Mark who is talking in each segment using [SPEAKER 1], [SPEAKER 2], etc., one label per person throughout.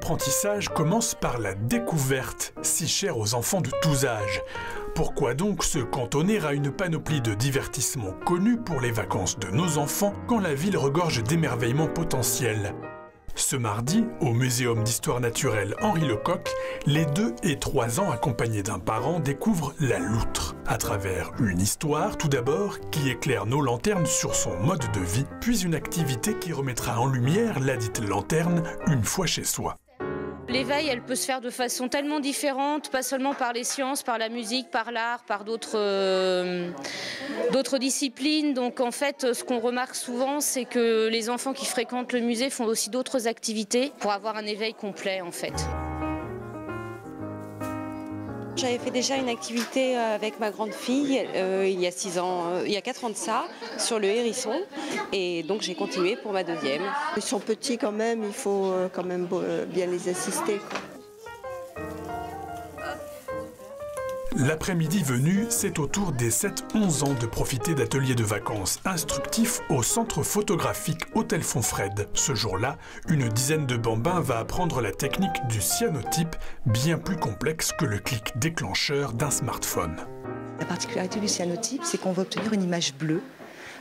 [SPEAKER 1] L'apprentissage commence par la découverte, si chère aux enfants de tous âges. Pourquoi donc se cantonner à une panoplie de divertissements connus pour les vacances de nos enfants quand la ville regorge d'émerveillements potentiels? Ce mardi, au Muséum d'Histoire Naturelle Henri Lecoq, les 2 et 3 ans accompagnés d'un parent découvrent la loutre. À travers une histoire, tout d'abord, qui éclaire nos lanternes sur son mode de vie, puis une activité qui remettra en lumière ladite lanterne une fois chez soi.
[SPEAKER 2] L'éveil, elle peut se faire de façon tellement différente, pas seulement par les sciences, par la musique, par l'art, par d'autres disciplines. Donc en fait, ce qu'on remarque souvent, c'est que les enfants qui fréquentent le musée font aussi d'autres activités pour avoir un éveil complet en fait.
[SPEAKER 3] J'avais fait déjà une activité avec ma grande fille il y a 6 ans, il y a 4 ans de ça, sur le hérisson. Et donc j'ai continué pour ma 2e.
[SPEAKER 4] Ils sont petits quand même, il faut quand même bien les assister, quoi.
[SPEAKER 1] L'après-midi venu, c'est au tour des 7-11 ans de profiter d'ateliers de vacances instructifs au centre photographique Hôtel Fonfred. Ce jour-là, une dizaine de bambins va apprendre la technique du cyanotype, bien plus complexe que le clic déclencheur d'un smartphone.
[SPEAKER 5] La particularité du cyanotype, c'est qu'on va obtenir une image bleue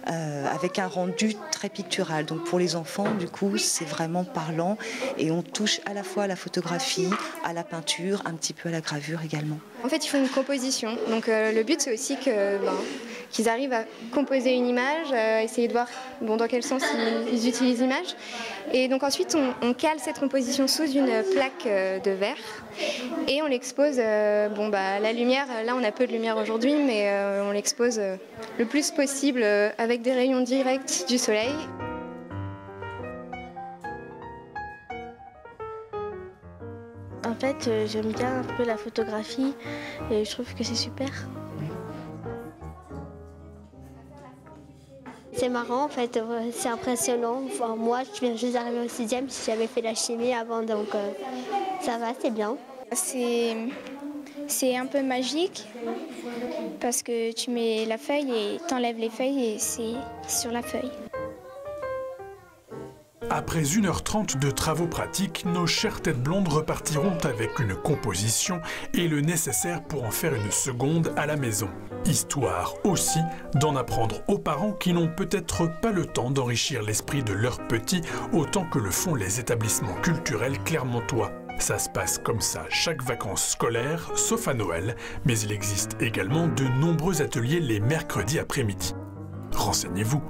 [SPEAKER 5] avec un rendu très pictural. Donc pour les enfants, du coup, c'est vraiment parlant et on touche à la fois à la photographie, à la peinture, un petit peu à la gravure également.
[SPEAKER 6] En fait, ils font une composition. Donc le but, c'est aussi qu'ils arrivent à composer une image, essayer de voir dans quel sens ils utilisent l'image. Et donc ensuite, on cale cette composition sous une plaque de verre et on l'expose. La lumière, là, on a peu de lumière aujourd'hui, mais on l'expose le plus possible avec des rayons directs du soleil.
[SPEAKER 7] En fait, j'aime bien un peu la photographie et je trouve que c'est super. C'est marrant en fait, c'est impressionnant. Enfin, moi, je viens juste d'arriver au 6e, j'avais fait la chimie avant, donc ça va, c'est bien.
[SPEAKER 8] C'est un peu magique parce que tu mets la feuille et t'enlèves les feuilles et c'est sur la feuille.
[SPEAKER 1] Après 1h30 de travaux pratiques, nos chères têtes blondes repartiront avec une composition et le nécessaire pour en faire une seconde à la maison. Histoire aussi d'en apprendre aux parents qui n'ont peut-être pas le temps d'enrichir l'esprit de leurs petits autant que le font les établissements culturels clermontois. Ça se passe comme ça chaque vacances scolaires, sauf à Noël, mais il existe également de nombreux ateliers les mercredis après-midi. Renseignez-vous.